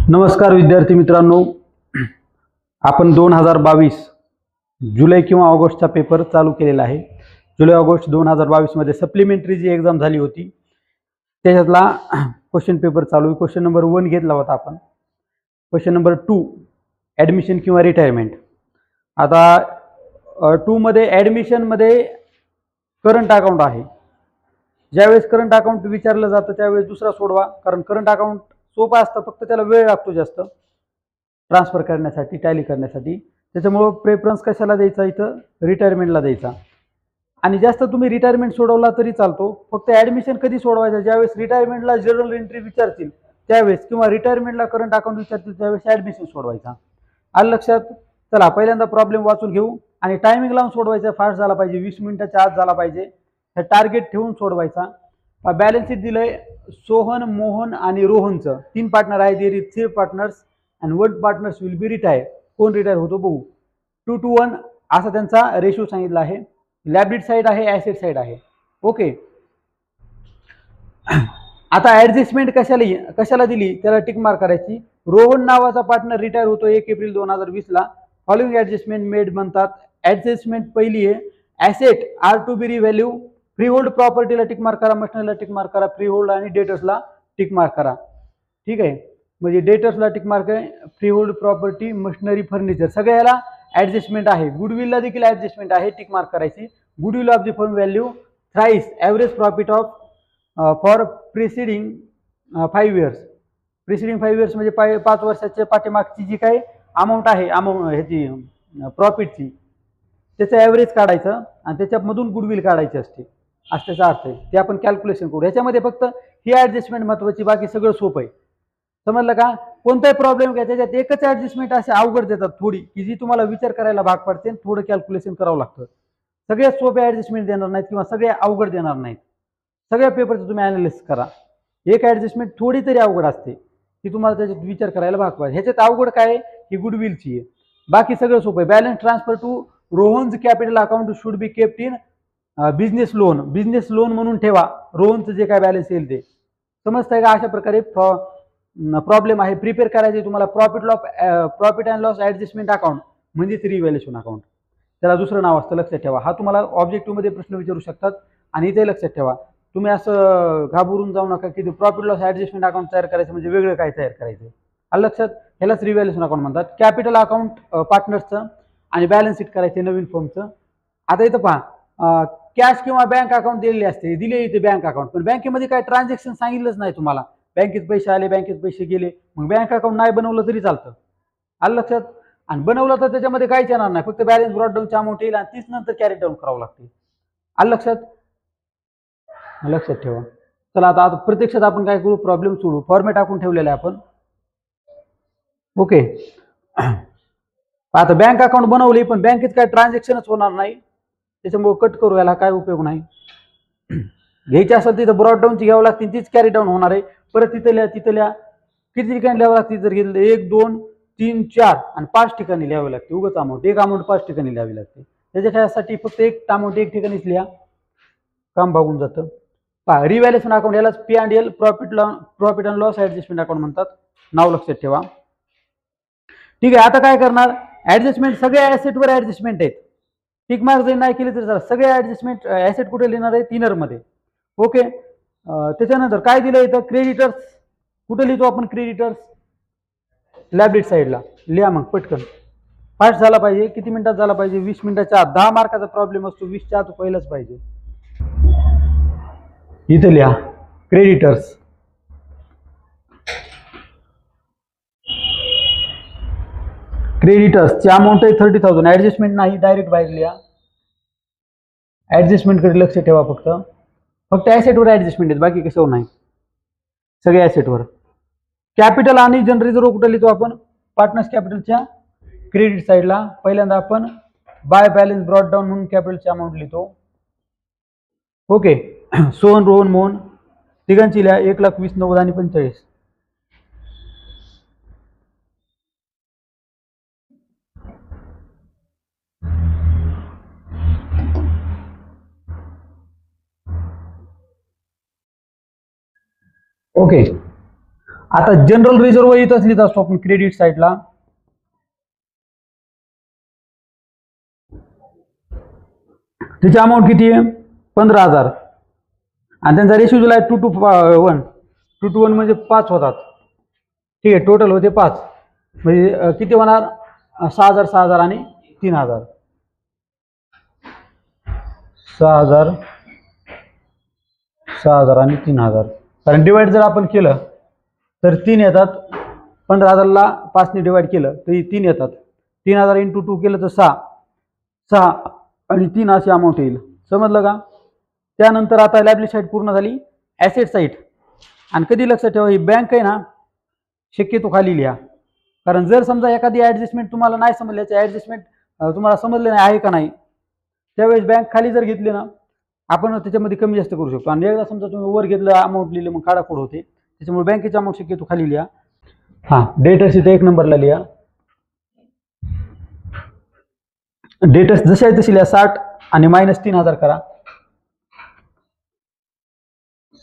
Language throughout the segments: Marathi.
नमस्कार विद्यार्थी मित्रांनो, आपण 2022 जुलै किंवा ऑगस्टचा पेपर चालू केलेला आहे। जुलै ऑगस्ट 2022 मध्ये सप्लिमेंटरी जी एक्झाम झाली होती त्याच्यातला क्वेश्चन पेपर चालू आहे। क्वेश्चन नंबर 1 घेतला होता आपण। क्वेश्चन नंबर 2 ॲडमिशन किंवा रिटायरमेंट। आता 2 मध्ये ॲडमिशन मध्ये करंट अकाउंट आहे। ज्यावेळेस करंट अकाउंट विचारलं जातं त्यावेळेस दुसरा सोडवा, कारण करंट अकाउंट सोपं असतं, फक्त त्याला वेळ लागतो जास्त ट्रान्सफर करण्यासाठी, टॅली करण्यासाठी। त्याच्यामुळे प्रेफरन्स कशाला द्यायचा, इथं रिटायरमेंटला द्यायचा। आणि जास्त तुम्ही रिटायरमेंट सोडवला तरी चालतो, फक्त ॲडमिशन कधी सोडवायचं, ज्यावेळेस रिटायरमेंटला जनरल एंट्री विचारतील त्यावेळेस किंवा रिटायरमेंटला करंट अकाउंट विचारतील त्यावेळेस ॲडमिशन सोडवायचा। आलं लक्षात? चला पहिल्यांदा प्रॉब्लेम वाचून घेऊ आणि टायमिंग लावून सोडवायचा, फास्ट झाला पाहिजे, 20 मिनिटाच्या आत झाला पाहिजे। हे टार्गेट ठेवून सोडवायचा। बॅलन्स शीट दिलंय सोहन, मोहन आणि रोहनचं 3 पार्टनर आहे। There is 3 partners and 1 partners will be retire. कोण रिटायर होतो बघू। 2:1 असा त्यांचा रेशो सांगितला आहे। लायबिलिटी साइड आहे, ॲसेट साइड आहे। ओके, आता ॲडजस्टमेंट कशाला दिली त्याला टिक मार्क करायची। रोहन नावाचा पार्टनर रिटायर होतो 1 एप्रिल 2020 ला। फॉलोइंग ॲडजस्टमेंट मेड म्हणतात। ॲडजस्टमेंट पहिली आहे asset are to be revalue. Free hold प्रॉपर्टीला टिक मार्क करा, मशिनरीला टिक मार्क करा, फ्री होल्ड आणि डेटर्सला टिक मार्क करा। ठीक आहे, म्हणजे डेटर्सला टिक मार्क आहे, free hold property, machinery, furniture सगळ्याला ॲडजस्टमेंट आहे। गुडविलला देखील ॲडजस्टमेंट आहे, टिक मार्क करायची। Goodwill of the firm value thrice average profit of for preceding 5 years. Preceding 5 years म्हणजे 5 वर्षाच्या पाठीमागची जी काही अमाऊंट आहे, ह्याची प्रॉफिटची, त्याचं ॲव्हरेज काढायचं आणि त्याच्यामधून गुडविल काढायची असते, असं त्याचा अर्थ आहे। ते आपण कॅल्क्युलेशन करू। ह्याच्यामध्ये फक्त ही ॲडजस्टमेंट महत्त्वाची, बाकी सगळं सोपं आहे। समजलं का? कोणताही प्रॉब्लेम घ्या त्याच्यात एकच ॲडजस्टमेंट असे अवघड देतात थोडी, की जी तुम्हाला विचार करायला भाग पडते, थोडं कॅल्क्युलेशन करावं लागतं। सगळ्यात सोपे ॲडजस्टमेंट देणार नाहीत किंवा सगळे अवघड देणार नाहीत। सगळ्या पेपरचं तुम्ही ॲनालिसिस करा। एक ॲडजस्टमेंट थोडी तरी अवघड असते, की तुम्हाला त्याच्यात विचार करायला भाग पडते। ह्याच्यात अवघड काय आहे, ही गुडविलची आहे, बाकी सगळं सोपं आहे। Balance transfer to Rohan's capital account should be kept in business loan. Business loan म्हणून ठेवा रोहनचं जे काय बॅलन्स येईल ते। समजतंय का? अशा प्रकारे प्रॉब्लेम आहे, प्रिपेअर करायचे तुम्हाला। Profit and loss adjustment account म्हणजेच रिव्हॅल्युएशन अकाउंट, त्याला दुसरं नाव असतं, लक्षात ठेवा। हा तुम्हाला ऑब्जेक्टिव्ह मध्ये प्रश्न विचारू शकतात आणि इथे लक्षात ठेवा। तुम्ही असं घाबरून जाऊ नका की प्रॉफिट लॉस ॲडजस्टमेंट अकाउंट तयार करायचं म्हणजे वेगळं काय तयार करायचं। आलं लक्षात? ह्यालाच रिव्हॅल्युएशन अकाउंट म्हणतात। कॅपिटल अकाउंट पार्टनर्सचं आणि बॅलन्स शीट करायचे नवीन फर्मचं। आता इथं पहा, कॅश किंवा बँक अकाउंट दिलेले असते, दिले इथे बँक अकाउंट, पण बँकेमध्ये काय ट्रान्झॅक्शन सांगितलंच नाही तुम्हाला। बँकेत पैसे आले, बँकेत पैसे गेले, मग बँक अकाउंट नाही बनवलं तरी चालतं। आलं लक्षात? आणि बनवलं तर त्याच्यामध्ये काहीच येणार नाही, फक्त बॅलन्स ब्रॉडडाऊनची अमाऊंट येईल आणि तीच नंतर कॅरी डाऊन करावं लागते। आलं लक्षात? लक्षात ठेवा। चला आता प्रत्यक्षात आपण काय करू, प्रॉब्लेम सोडू। फॉर्मॅट टाकून ठेवलेला आहे आपण। ओके, आता बँक अकाउंट बनवली पण बँकेत काय ट्रान्झॅक्शनच होणार नाही, त्याच्यामुळे कट करू, याला काय उपयोग नाही। घ्यायची असेल तिथं ब्रॉडडाऊनची घ्यावं लागते, तीच कॅरी डाऊन होणार आहे। परत तिथल्या किती ठिकाणी लिहावं लागते, जर घेतलं 1 2 3 4 आणि 5 ठिकाणी लिहावी लागते। उगाच अमाऊंट, एक अमाऊंट 5 ठिकाणी लिहावी लागते। त्याच्यासाठी फक्त एक अमाऊंट एक ठिकाणीच लिहा, काम भागून जातं। पहा, रिव्हॅल्युएशन अकाउंट यालाच P&L profit and loss adjustment account म्हणतात, नाव लक्षात ठेवा। ठीक आहे, आता काय करणार, ॲडजस्टमेंट सगळ्या ॲसेटवर ॲडजस्टमेंट आहेत। टिक मार्क जरी नाही केली तरी चालेल, सगळे ॲडजस्टमेंट ॲसेट कुठे लिहिणार आहे, इनर मध्ये। ओके, त्याच्यानंतर काय दिलं इथं, क्रेडिटर्स कुठे लिहितो आपण, क्रेडिटर्स लायबिलिटी साईडला लिहा। मग पटकन फास्ट झाला पाहिजे, किती मिनिटात झाला पाहिजे, 20 मिनिटाच्या आत। 10 मार्काचा प्रॉब्लेम असतो, 20च्या आत पहिलंच पाहिजे। इथे लिहा क्रेडिटर्स। क्रेडिटर्सची अमाऊंट आहे 30,000, ॲडजस्टमेंट नाही, डायरेक्ट बाहेर लिहा। ॲडजस्टमेंट कडे लक्ष ठेवा, फक्त ॲसेटवर ॲडजस्टमेंट आहेत, बाकी कशावर नाही, सगळे ॲसेटवर। कॅपिटल आणि जनरल रिझर्व्ह कुठे लिहितो आपण, पार्टनर्स कॅपिटलच्या क्रेडिट साईडला। पहिल्यांदा आपण बाय बॅलन्स ब्रॉड डाऊन म्हणून कॅपिटलची अमाऊंट लिहितो। ओके, सोहन, रोहन, मोहन तिघांची लिहा, 1,20,000, 90 आणि 45। ओके, आता जनरल रिझर्व्ह इथंच लिहित असतो आपण क्रेडिट साईडला. त्याची अमाऊंट किती आहे? 15,000. आणि त्यांचा रेशो दिला आहे 2:1. 2:1 म्हणजे 5 होतात. ठीक आहे, टोटल होते 5. म्हणजे किती होणार? 6,000, 6,000 आणि 3,000. 6,000, 6,000 आणि 3,000. कारण डिवाइड जर आपण केलं तर 3 येतात. 15,000ला 5ने डिवाइड केलं तरी 3 येतात. 3,000 इंटू 2 केलं तर 6. 6 आणि 3 अशी अमाऊंट येईल. समजलं का? त्यानंतर आता लायबिलिटी साईड पूर्ण झाली. Asset side. आणि कधी लक्षात ठेवा, ही बँक आहे ना, शक्यतो खाली लिहा. कारण जर समजा एखादी ॲडजस्टमेंट तुम्हाला नाही समजल्याची ॲडजस्टमेंट तुम्हाला समजले नाही आहे का नाही, त्यावेळेस बँक खाली जर घेतली ना, आपण त्याच्यामध्ये कमी जास्त करू शकतो. आणि एकदा समजा तुम्ही वर घेतलं अमाऊंट लिहिले मग काढाकोड होते. त्याच्यामुळे बँकेची अमाऊंट शक्यतो खाली लिहा. हां, डेटर्स इथे 1 नंबरला लिहा. डेटर्स जसे आहे तसे लिहा. 60 आणि -3,000 करा.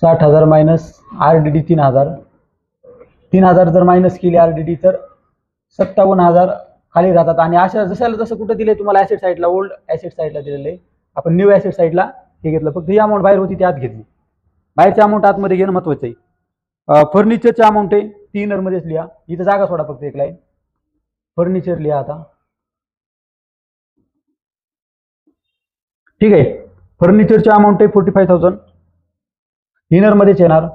60,000 मायनस RDD 3,000. 3,000 जर मायनस केली RDD तर 57,000 खाली राहतात. आणि अशा जशाला जसं कुठं दिले तुम्हाला ॲसेट साईडला, ओल्ड ॲसेट साईडला दिलेलं आहे. आपण न्यू ॲसेट साईडला हे घेतलं. फक्त ही अमाऊंट बाहेर होती ती आत घेतली. बाहेरची अमाऊंट आतमध्ये घेणं महत्त्वाचं आहे. फर्निचरची अमाऊंट आहे ती इनरमध्येच लिहा. इथं जागा सोडा फक्त एक लाईन. फर्निचर लिहा आता. ठीक आहे, फर्निचरची अमाऊंट आहे 45,000. इनरमध्येच येणार.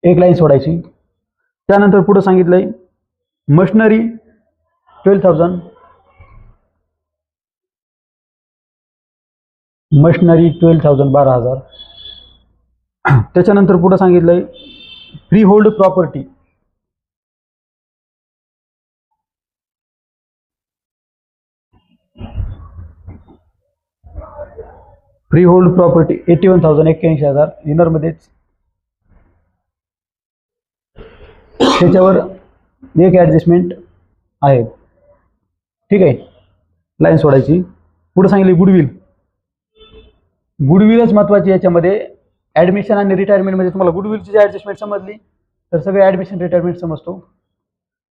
एक लाईन सोडायची. त्यानंतर पुढे सांगितलंय मशिनरी 12,000. मशिनरी 12,000 12,000. त्याच्यानंतर पुढे सांगितलंय free hold property. Free hold property 81,000 81,000 इनरमध्येच. त्याच्यावर एक ॲडजस्टमेंट आहे. ठीक आहे, लाईन सोडायची. पुढे सांगितली गुडविल. गुडविलच महत्वाची याच्यामध्ये. ॲडमिशन आणि रिटायरमेंटमध्ये तुम्हाला गुडविलची ॲडजस्टमेंट समजली तर सगळे ॲडमिशन रिटायरमेंट समजतो.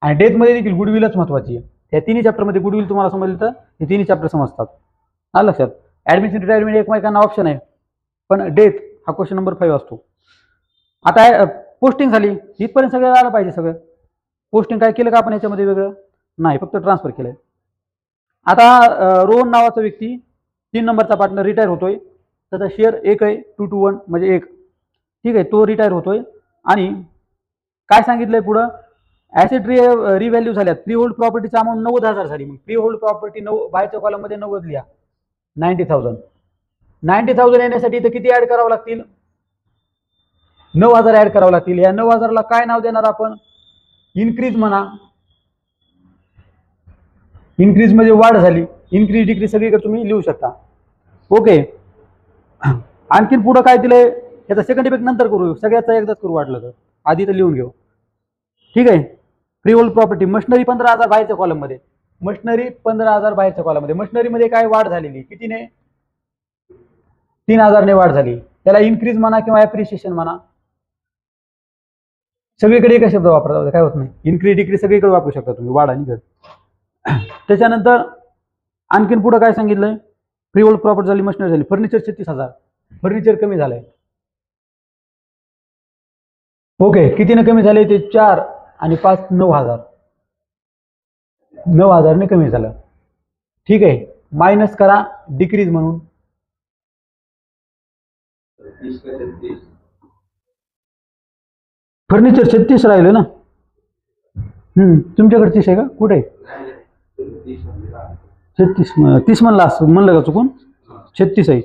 आणि डेथमध्ये देखील गुडविलच महत्वाची आहे. या तिन्ही चॅप्टरमध्ये गुडविल तुम्हाला समजली तर हे तिन्ही चॅप्टर समजतात. आलं लक्षात? ॲडमिशन रिटायरमेंट एकमेकांना ऑप्शन आहे, पण डेथ हा क्वेश्चन नंबर 5 असतो. आता पोस्टिंग झाली, इथपर्यंत सगळं आलं पाहिजे. सगळं पोस्टिंग काय केलं का आपण याच्यामध्ये वेगळं नाही, फक्त ट्रान्सफर केलंय. आता रोहन नावाचा व्यक्ती 3 नंबरचा पार्टनर रिटायर होतोय. त्याचा शेअर 1 आहे, 2:1 म्हणजे 1. ठीक आहे, तो रिटायर होतोय. आणि काय सांगितलंय पुढं? ॲसेट रिव्हॅल्यू झाल्यात. फ्री होल्ड प्रॉपर्टीची अमाऊंट 90,000 झाली. मग फ्री होल्ड प्रॉपर्टी बाहेरच्या कॉलममध्ये 90 लिहा. 90,000. 90,000 येण्यासाठी इथं किती ऍड करावं लागतील? 9,000 ऍड करावं लागतील. या 9,000ला काय नाव देणार आपण? इन्क्रीज म्हणा. इन्क्रीज म्हणजे वाढ झाली. इन्क्रीज डिक्रीज सगळीकडे तुम्ही लिहू शकता. ओके, आणखीन पुढं काय दिलंय? याचा सेकंड इफेक्ट नंतर करू, सगळ्याचा एकदाच करू वाटलं तर. आधी तर लिहून घेऊ. ठीक आहे, फ्री होल्ड प्रॉपर्टी. मशिनरी 15,000 बाहेरच्या कॉलममध्ये. मशिनरी 15,000 बाहेरच्या कॉलममध्ये. मशिनरीमध्ये काय वाढ झालेली? कितीने? 3,000 ने वाढ झाली. त्याला इन्क्रीज म्हणा किंवा ॲप्रिशिएशन म्हणा. सगळीकडे एकच शब्द वापरता, काय होत नाही. इन्क्रीज डिक्रीज सगळीकडे वापरू शकता तुम्ही, वाढ आणि घट. त्याच्यानंतर आणखीन पुढे काय सांगितलंय? फ्री होल्ड प्रॉपर्टी झाली, मशिनरी झाली. फर्निचर 36,000. फर्निचर कमी झालंय. ओके, कितीने कमी झाले? ते 4 आणि 5 9,000. 9,000 ने कमी झालं. ठीक आहे, मायनस करा डिक्रीज म्हणून. फर्निचर 36 राहिलं ना. तुमच्याकडे 30 आहे का? कुठे? 36 30 म्हणलं का चुकून? 36 आहे.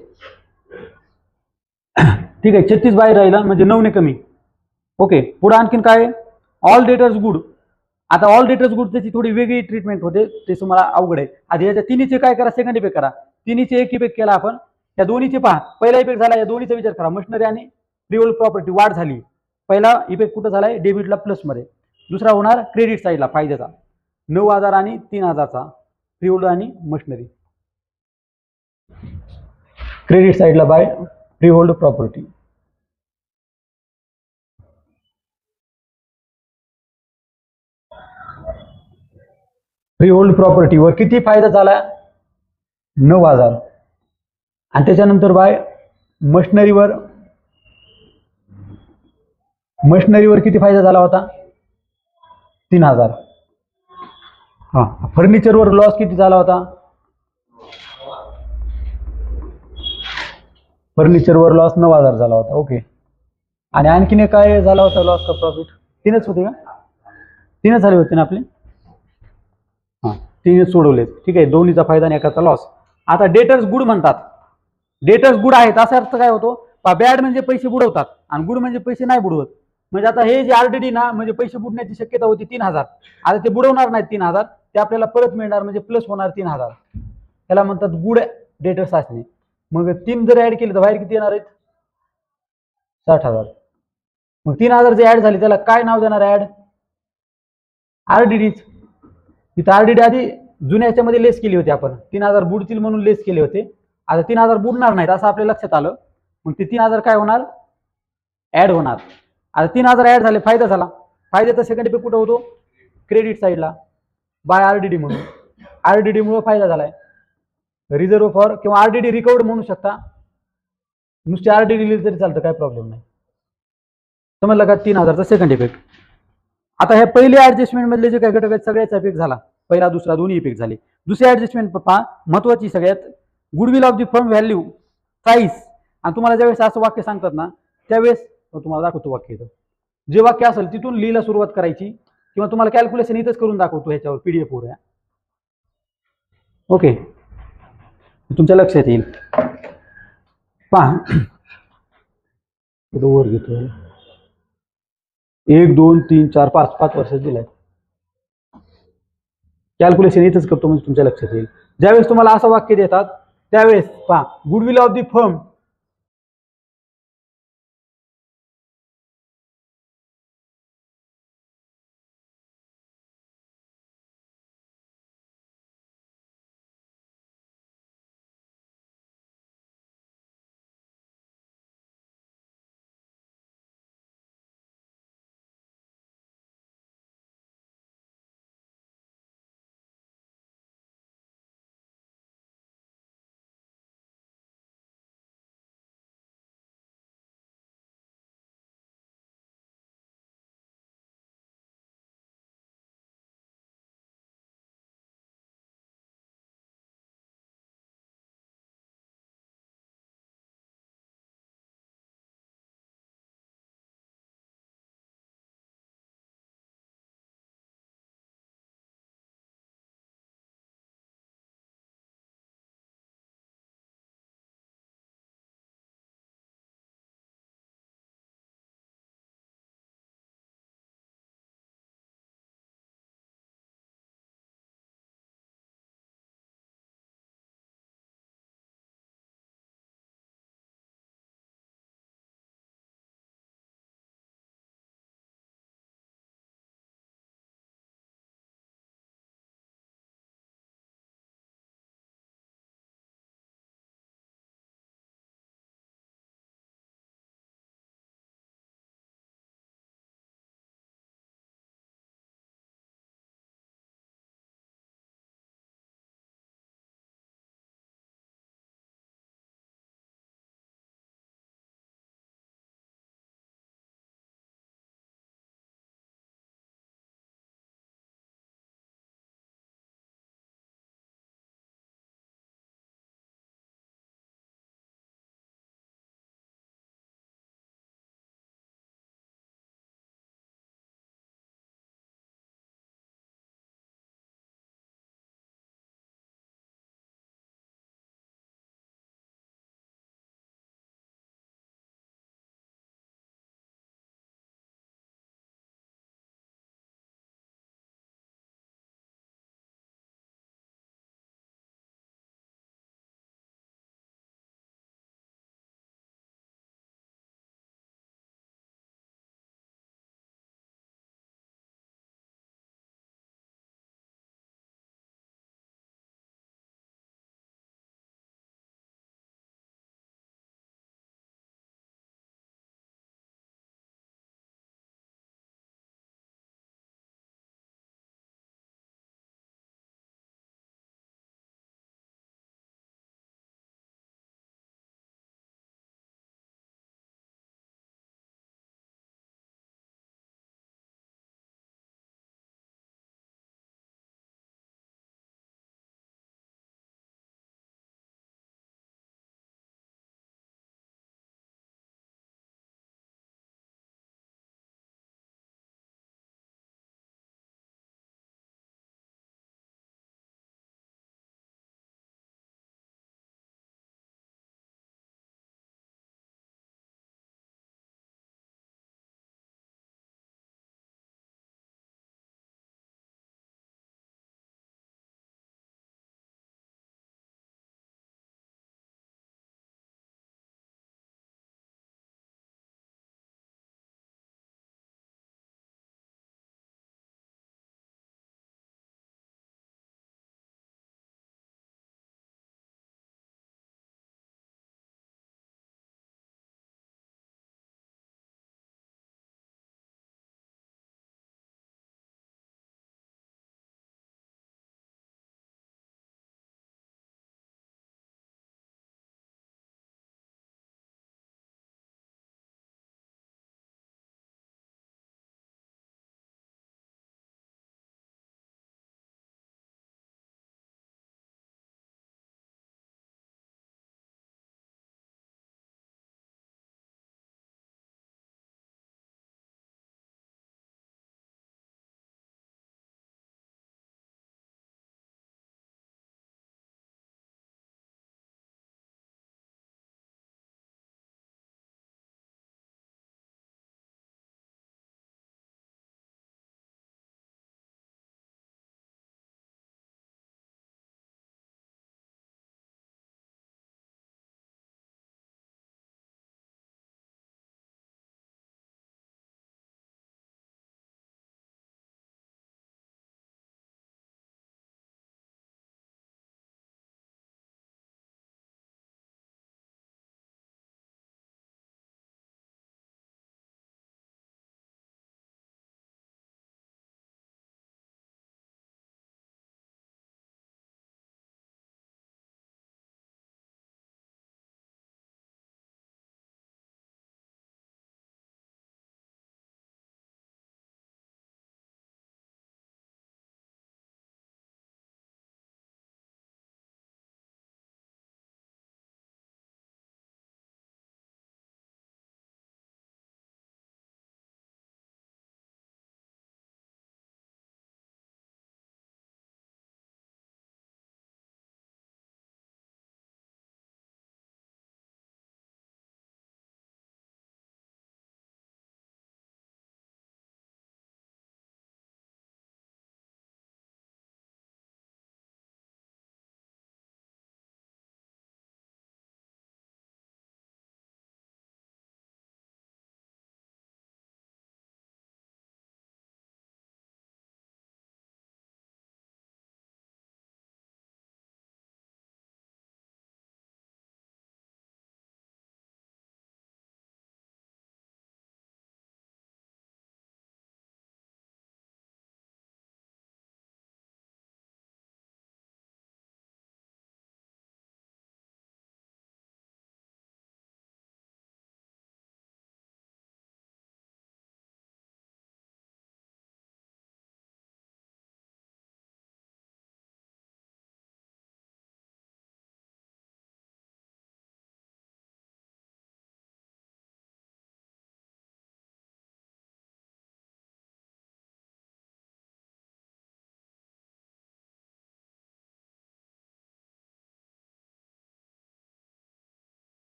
ठीक आहे, 36 बाहेर राहिला म्हणजे 9 ने कमी. ओके, पुढे आणखीन काय? All debtors good. आता ऑल डेटर्स गुड त्याची थोडी वेगळी ट्रीटमेंट होते, ते तुम्हाला अवघड आहे. आधी याच्या तिन्हीचे काय करा? सेकंड इफेक्ट करा. तिन्हीचे एक इफेक्ट केला आपण. या दोन्हीचे पहा. पहिला इफेक्ट झाला, या दोन्हीचा विचार करा. मशिनरी आणि फ्री होल्ड प्रॉपर्टी वाढ झाली. पहिला इफेक्ट कुठं झालाय? डेबिटला प्लस मध्ये. दुसरा होणार क्रेडिट साईडला फायद्याचा. 9,000 आणि 3,000चा फ्री होल्ड आणि मशिनरी. क्रेडिट साईडला by free hold property. Free hold प्रॉपर्टीवर किती फायदा झाला? 9,000. आणि त्याच्यानंतर बाय मशनरीवर किती फायदा झाला होता? 3,000. हा, फर्निचरवर लॉस किती झाला होता? फर्निचरवर लॉस 9,000 झाला होता. ओके. आणि आणखीन काय झाला होता लॉस का प्रॉफिट? 3च होते का? 3च झाले होते ना आपले? हां, 3च सोडवले. ठीक आहे, दोन्हीचा फायदा आणि एकाचा लॉस. आता डेटर्स गुड म्हणतात. डेटर्स गुड आहेत असा अर्थ काय होतो? बॅड म्हणजे पैसे बुडवतात आणि गुड म्हणजे पैसे नाही बुडवत. म्हणजे आता हे जे आरडीडी ना, म्हणजे पैसे बुडण्याची शक्यता होती 3,000. आता ते बुडवणार नाहीत 3,000, ते आपल्याला परत मिळणार, म्हणजे प्लस होणार 3,000. त्याला म्हणतात गुड डेटर्स असणे. मग 3 जर ऍड केले तर बाहेर किती येणार आहेत? 60,000. मग 3,000 जे ऍड झाले त्याला काय नाव देणार? ऍड आरडीडीच. तिथं आरडीडी आधी जुन्या ह्याच्यामध्ये लेस केली होती आपण, 3,000 बुडतील म्हणून लेस केले होते. आता 3,000 बुडणार नाहीत असं आपल्या लक्षात आलं. मग ते 3,000 काय होणार? ऍड होणार. आता 3,000 ऍड झाले, फायदा झाला. फायद्याचा सेकंड इफेक्ट कुठं होतो? क्रेडिट साईडला, बाय आरडीडी म्हणून. आरडीडी मुळे फायदा झालाय. रिझर्व्ह फॉर किंवा आरडीडी रिकवर्ड म्हणू शकता. नुसते आरडीडी लिहिली तरी चालतं, काय प्रॉब्लेम नाही. समजलं का? 3,000चा सेकंड इफेक्ट. आता हे पहिले ऍडजस्टमेंट मधले जे काही घटक आहेत सगळ्याचा इफेक्ट झाला. पहिला दुसरा दोन्ही इफेक्ट झाले. दुसरी ऍडजस्टमेंट पहा, महत्वाची सगळ्यात, goodwill of the firm value price. आणि तुम्हाला ज्यावेळेस असं वाक्य सांगतात ना, त्यावेळेस तुम्हाला दाखवतो वाक्य इथं. जे वाक्य असेल तिथून लिहिला सुरुवात करायची, किंवा तुम्हाला कॅल्क्युलेशन इथंच करून दाखवतो ह्याच्यावर पीडीएफ वर. ओके, तुमच्या लक्षात येईल. पहा वर घेतो. 1 2 3 4 5 वर्ष दिलाय. कॅल्क्युलेशन इथंच करतो म्हणजे तुमच्या लक्षात येईल. ज्यावेळेस तुम्हाला असं वाक्य देतात त्यावेळेस पहा, गुडविल ऑफ द फर्म